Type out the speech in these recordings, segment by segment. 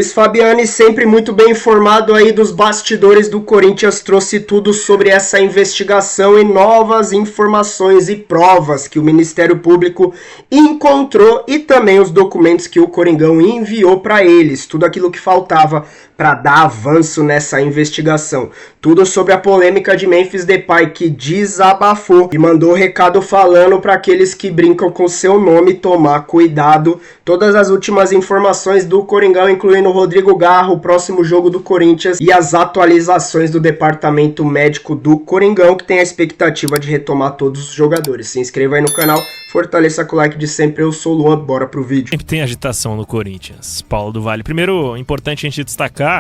Luiz Fabiani, sempre muito bem informado aí dos bastidores do Corinthians, trouxe tudo sobre essa investigação e novas informações e provas que o Ministério Público encontrou e também os documentos que o Coringão enviou para eles, tudo aquilo que faltava para dar avanço nessa investigação. Tudo sobre a polêmica de Memphis Depay, que desabafou e mandou recado falando para aqueles que brincam com seu nome tomar cuidado. Todas as últimas informações do Coringão, incluindo o Rodrigo Garro, o próximo jogo do Corinthians e as atualizações do departamento médico do Coringão, que tem a expectativa de retomar todos os jogadores. Se inscreva aí no canal, fortaleça com o like de sempre. Eu sou o Luan, bora pro vídeo. Sempre tem agitação no Corinthians, Paulo do Vale. Primeiro, importante a gente destacar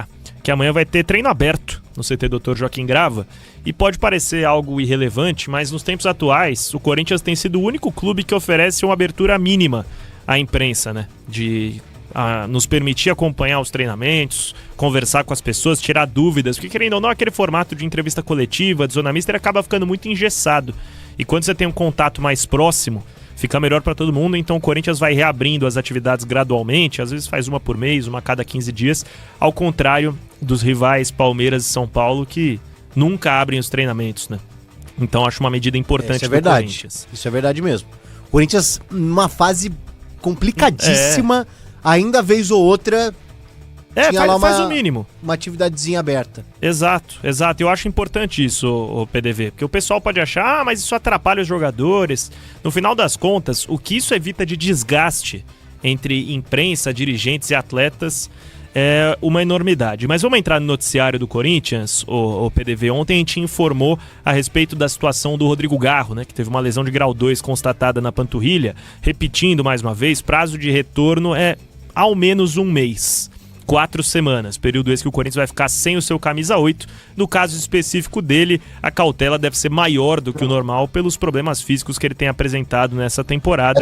que amanhã vai ter treino aberto no CT Dr. Joaquim Grava, e pode parecer algo irrelevante, mas nos tempos atuais, o Corinthians tem sido o único clube que oferece uma abertura mínima à imprensa, né? De nos permitir acompanhar os treinamentos, conversar com as pessoas, tirar dúvidas, porque querendo ou não, aquele formato de entrevista coletiva, de zona mista, ele acaba ficando muito engessado. E quando você tem um contato mais próximo, fica melhor para todo mundo. Então o Corinthians vai reabrindo as atividades gradualmente, às vezes faz uma por mês, uma a cada 15 dias, ao contrário dos rivais Palmeiras e São Paulo, que nunca abrem os treinamentos, né? Então acho uma medida importante do Corinthians. Isso é verdade mesmo. O Corinthians, numa fase complicadíssima, ainda vez ou outra tinha lá faz o mínimo. Uma atividadezinha aberta. Exato. Eu acho importante isso, o PDV, porque o pessoal pode achar, mas isso atrapalha os jogadores. No final das contas, o que isso evita de desgaste entre imprensa, dirigentes e atletas é uma enormidade. Mas vamos entrar no noticiário do Corinthians, o PDV. Ontem a gente informou a respeito da situação do Rodrigo Garro, né, que teve uma lesão de grau 2 constatada na panturrilha. Repetindo mais uma vez, prazo de retorno é ao menos um mês. 4 semanas, período esse que o Corinthians vai ficar sem o seu camisa 8. No caso específico dele, a cautela deve ser maior do que o normal pelos problemas físicos que ele tem apresentado nessa temporada.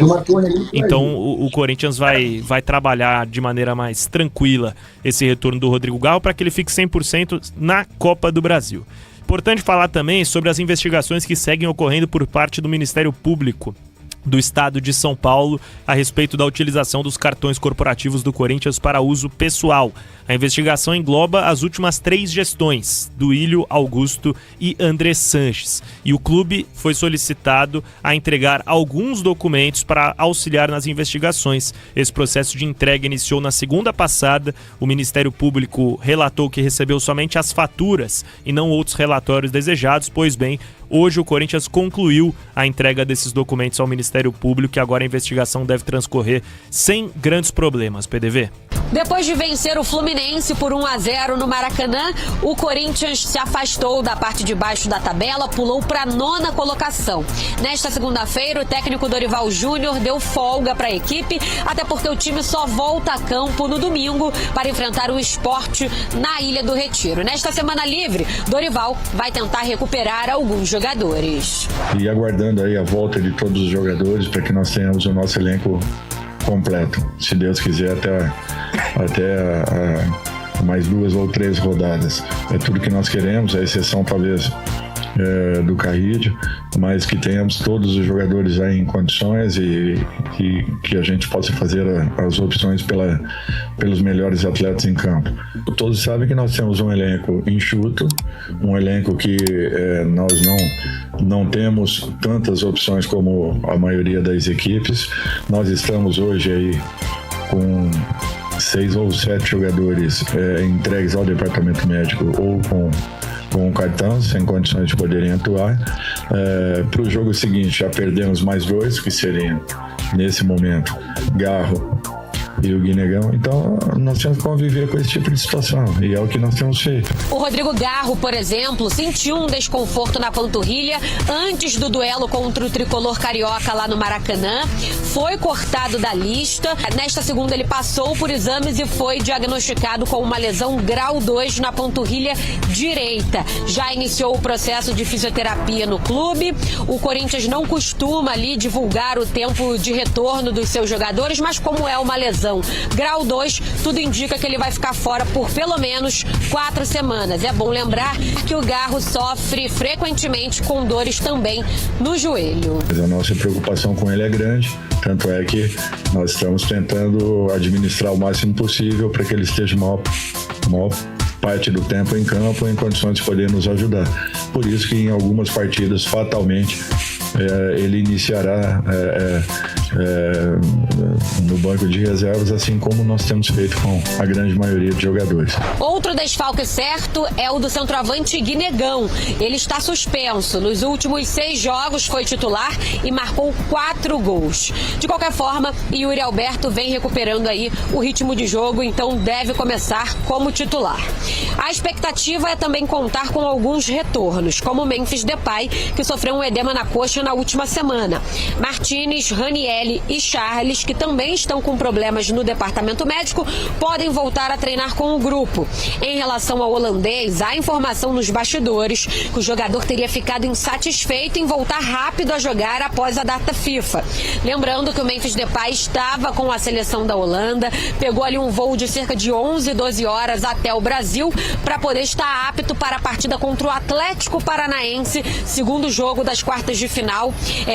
Então o Corinthians vai trabalhar de maneira mais tranquila esse retorno do Rodrigo Garro para que ele fique 100% na Copa do Brasil. Importante falar também sobre as investigações que seguem ocorrendo por parte do Ministério Público do Estado de São Paulo a respeito da utilização dos cartões corporativos do Corinthians para uso pessoal. A investigação engloba as últimas 3 gestões, Duílio, Augusto e André Sanches. E o clube foi solicitado a entregar alguns documentos para auxiliar nas investigações. Esse processo de entrega iniciou na segunda passada. O Ministério Público relatou que recebeu somente as faturas e não outros relatórios desejados. Pois bem, hoje o Corinthians concluiu a entrega desses documentos ao Ministério Público e agora a investigação deve transcorrer sem grandes problemas. PDV? Depois de vencer o Fluminense por 1-0 no Maracanã, o Corinthians se afastou da parte de baixo da tabela, pulou para a 9ª colocação. Nesta segunda-feira, o técnico Dorival Júnior deu folga para a equipe, até porque o time só volta a campo no domingo para enfrentar o Sport na Ilha do Retiro. Nesta semana livre, Dorival vai tentar recuperar alguns jogadores. E aguardando aí a volta de todos os jogadores para que nós tenhamos o nosso elenco completo, se Deus quiser, até mais 2 ou 3 rodadas. É tudo que nós queremos, a exceção talvez do Carrillo, mas que tenhamos todos os jogadores aí em condições e que a gente possa fazer as opções pelos melhores atletas em campo. Todos sabem que nós temos um elenco enxuto, um elenco que nós não temos tantas opções como a maioria das equipes. Nós estamos hoje aí com 6 ou 7 jogadores entregues ao departamento médico ou com um cartão, sem condições de poderem atuar. Para o jogo seguinte, já perdemos mais 2, que seriam, nesse momento, Garro e o Guinegão. Então nós temos que conviver com esse tipo de situação e é o que nós temos feito. O Rodrigo Garro, por exemplo, sentiu um desconforto na panturrilha antes do duelo contra o tricolor carioca lá no Maracanã, foi cortado da lista. Nesta segunda ele passou por exames e foi diagnosticado com uma lesão grau 2 na panturrilha direita. Já iniciou o processo de fisioterapia no clube. O Corinthians não costuma ali divulgar o tempo de retorno dos seus jogadores, mas como é uma lesão grau 2, tudo indica que ele vai ficar fora por pelo menos 4 semanas. É bom lembrar que o Garro sofre frequentemente com dores também no joelho. A nossa preocupação com ele é grande. Tanto é que nós estamos tentando administrar o máximo possível para que ele esteja maior parte do tempo em campo em condições de poder nos ajudar. Por isso que em algumas partidas, fatalmente, ele iniciará no banco de reservas, assim como nós temos feito com a grande maioria de jogadores. Outro desfalque certo é o do centroavante Guinegão. Ele está suspenso. Nos últimos 6 jogos foi titular e marcou 4 gols. De qualquer forma, Yuri Alberto vem recuperando aí o ritmo de jogo, então deve começar como titular. A expectativa é também contar com alguns retornos, como Memphis Depay, que sofreu um edema na coxa na última semana. Martínez, Ranieri e Charles, que também estão com problemas no departamento médico, podem voltar a treinar com o grupo. Em relação ao holandês, há informação nos bastidores que o jogador teria ficado insatisfeito em voltar rápido a jogar após a data FIFA. Lembrando que o Memphis Depay estava com a seleção da Holanda, pegou ali um voo de cerca de 11, 12 horas até o Brasil para poder estar apto para a partida contra o Atlético Paranaense, segundo jogo das quartas de final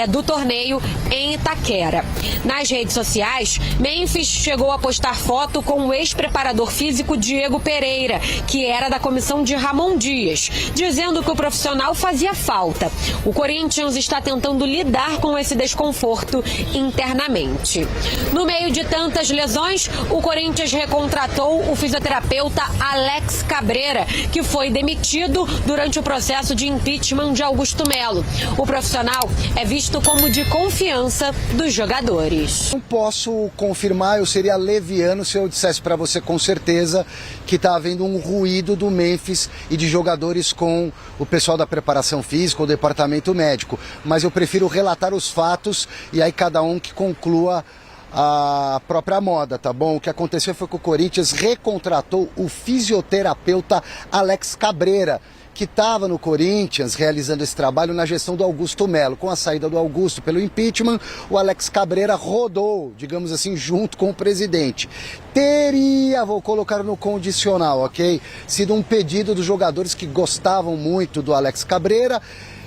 do torneio em Itaquera. Nas redes sociais, Memphis chegou a postar foto com o ex-preparador físico Diego Pereira, que era da comissão de Ramon Dias, dizendo que o profissional fazia falta. O Corinthians está tentando lidar com esse desconforto internamente. No meio de tantas lesões, o Corinthians recontratou o fisioterapeuta Alex Cabreira, que foi demitido durante o processo de impeachment de Augusto Melo. O profissional é visto como de confiança dos jogadores. Não posso confirmar, eu seria leviano se eu dissesse para você com certeza que está havendo um ruído do Memphis e de jogadores com o pessoal da preparação física, o departamento médico. Mas eu prefiro relatar os fatos e aí cada um que conclua a própria moda, tá bom? O que aconteceu foi que o Corinthians recontratou o fisioterapeuta Alex Cabreira, que estava no Corinthians realizando esse trabalho na gestão do Augusto Melo. Com a saída do Augusto pelo impeachment, o Alex Cabreira rodou, digamos assim, junto com o presidente. Teria, vou colocar no condicional, ok? Sido um pedido dos jogadores que gostavam muito do Alex Cabreira,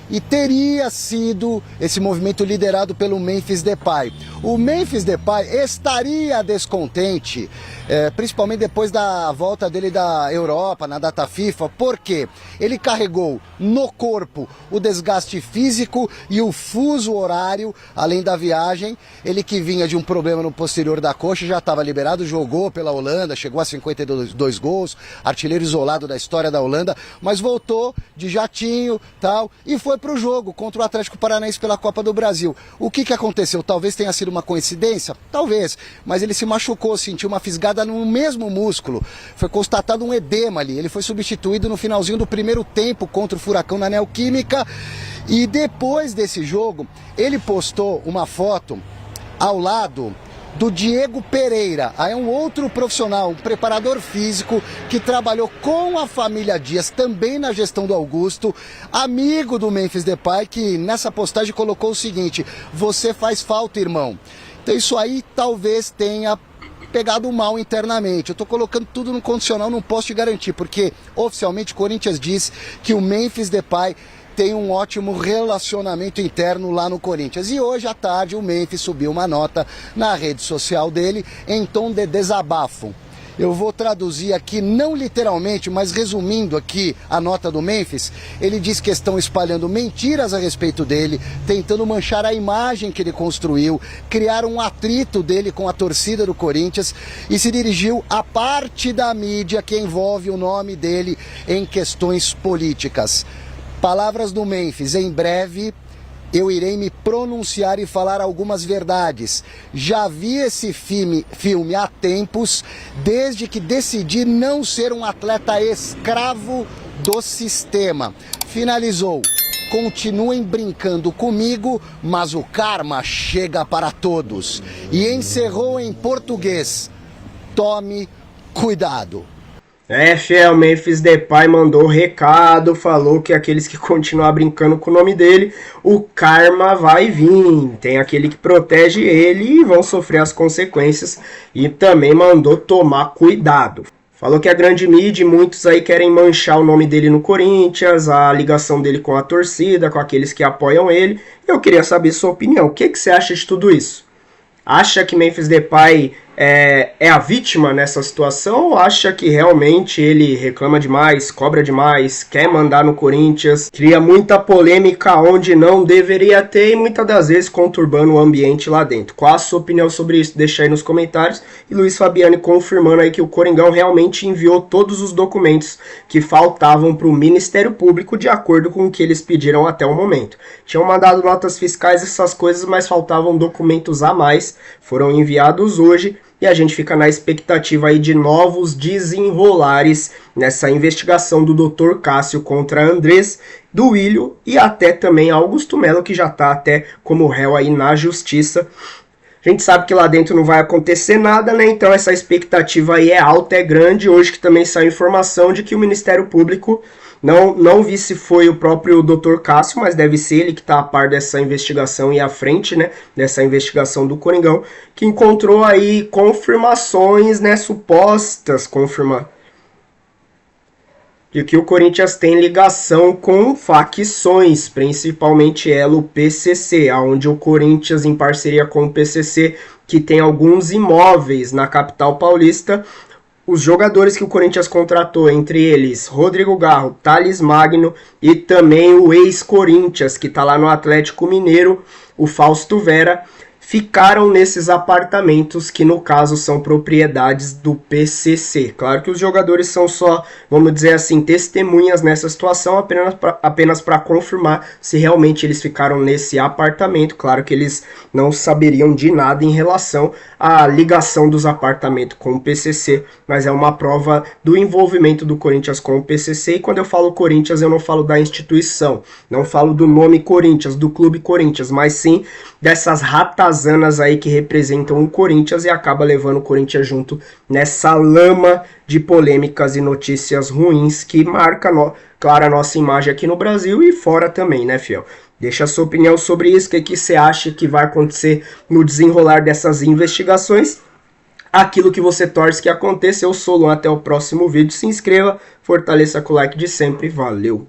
e teria sido esse movimento liderado pelo Memphis Depay. O Memphis Depay estaria descontente, principalmente depois da volta dele da Europa, na data FIFA, porque ele carregou no corpo o desgaste físico e o fuso horário, além da viagem. Ele que vinha de um problema no posterior da coxa, já estava liberado, jogou pela Holanda, chegou a 52 gols, artilheiro isolado da história da Holanda, mas voltou de jatinho, tal, e foi para o jogo contra o Atlético Paranaense pela Copa do Brasil. O que aconteceu? Talvez tenha sido uma coincidência? Talvez, mas ele se machucou, sentiu uma fisgada no mesmo músculo. Foi constatado um edema ali. Ele foi substituído no finalzinho do primeiro tempo contra o Furacão na Neoquímica. E depois desse jogo, ele postou uma foto ao lado do Diego Pereira. Aí é um outro profissional, um preparador físico que trabalhou com a família Dias, também na gestão do Augusto, amigo do Memphis Depay, que nessa postagem colocou o seguinte: você faz falta, irmão. Então isso aí talvez tenha pegado mal internamente. Eu tô colocando tudo no condicional, não posso te garantir, porque oficialmente o Corinthians diz que o Memphis Depay tem um ótimo relacionamento interno lá no Corinthians. E hoje à tarde o Memphis subiu uma nota na rede social dele em tom de desabafo. Eu vou traduzir aqui, não literalmente, mas resumindo aqui a nota do Memphis. Ele diz que estão espalhando mentiras a respeito dele, tentando manchar a imagem que ele construiu, criar um atrito dele com a torcida do Corinthians e se dirigiu à parte da mídia que envolve o nome dele em questões políticas. Palavras do Memphis: em breve eu irei me pronunciar e falar algumas verdades. Já vi esse filme há tempos, desde que decidi não ser um atleta escravo do sistema. Finalizou: continuem brincando comigo, mas o karma chega para todos. E encerrou em português: tome cuidado. O Memphis Depay mandou recado, falou que aqueles que continuar brincando com o nome dele, o karma vai vir. Tem aquele que protege ele e vão sofrer as consequências. E também mandou tomar cuidado. Falou que a grande mídia, muitos aí querem manchar o nome dele no Corinthians, a ligação dele com a torcida, com aqueles que apoiam ele. Eu queria saber sua opinião. O que você acha de tudo isso? Acha que Memphis Depay é a vítima nessa situação, ou acha que realmente ele reclama demais, cobra demais, quer mandar no Corinthians, cria muita polêmica onde não deveria ter e muitas das vezes conturbando o ambiente lá dentro? Qual a sua opinião sobre isso? Deixa aí nos comentários. E Luiz Fabiani confirmando aí que o Coringão realmente enviou todos os documentos que faltavam para o Ministério Público de acordo com o que eles pediram até o momento. Tinham mandado notas fiscais, essas coisas, mas faltavam documentos a mais, foram enviados hoje. E a gente fica na expectativa aí de novos desenrolares nessa investigação do Dr. Cássio contra Andrés, do Willio e até também Augusto Melo, que já está até como réu aí na justiça. A gente sabe que lá dentro não vai acontecer nada, né? Então essa expectativa aí é alta, é grande. Hoje que também saiu informação de que o Ministério Público, não vi se foi o próprio Dr. Cássio, mas deve ser ele que está a par dessa investigação e à frente, né, dessa investigação do Coringão, que encontrou aí confirmações, né, supostas confirmações, de que o Corinthians tem ligação com facções, principalmente ela, o PCC, onde o Corinthians, em parceria com o PCC, que tem alguns imóveis na capital paulista. Os jogadores que o Corinthians contratou, entre eles Rodrigo Garro, Thales Magno e também o ex-Corinthians, que está lá no Atlético Mineiro, o Fausto Vera, ficaram nesses apartamentos que no caso são propriedades do PCC. Claro que os jogadores são só, vamos dizer assim, testemunhas nessa situação, apenas para confirmar se realmente eles ficaram nesse apartamento. Claro que eles não saberiam de nada em relação à ligação dos apartamentos com o PCC, mas é uma prova do envolvimento do Corinthians com o PCC. E quando eu falo Corinthians, eu não falo da instituição, não falo do nome Corinthians, do clube Corinthians, mas sim dessas ratazanas aí que representam o Corinthians e acaba levando o Corinthians junto nessa lama de polêmicas e notícias ruins que marca, claro, a nossa imagem aqui no Brasil e fora também, né, fiel? Deixa a sua opinião sobre isso, o que você acha que vai acontecer no desenrolar dessas investigações, aquilo que você torce que aconteça. Eu sou o Luan, até o próximo vídeo, se inscreva, fortaleça com o like de sempre, valeu!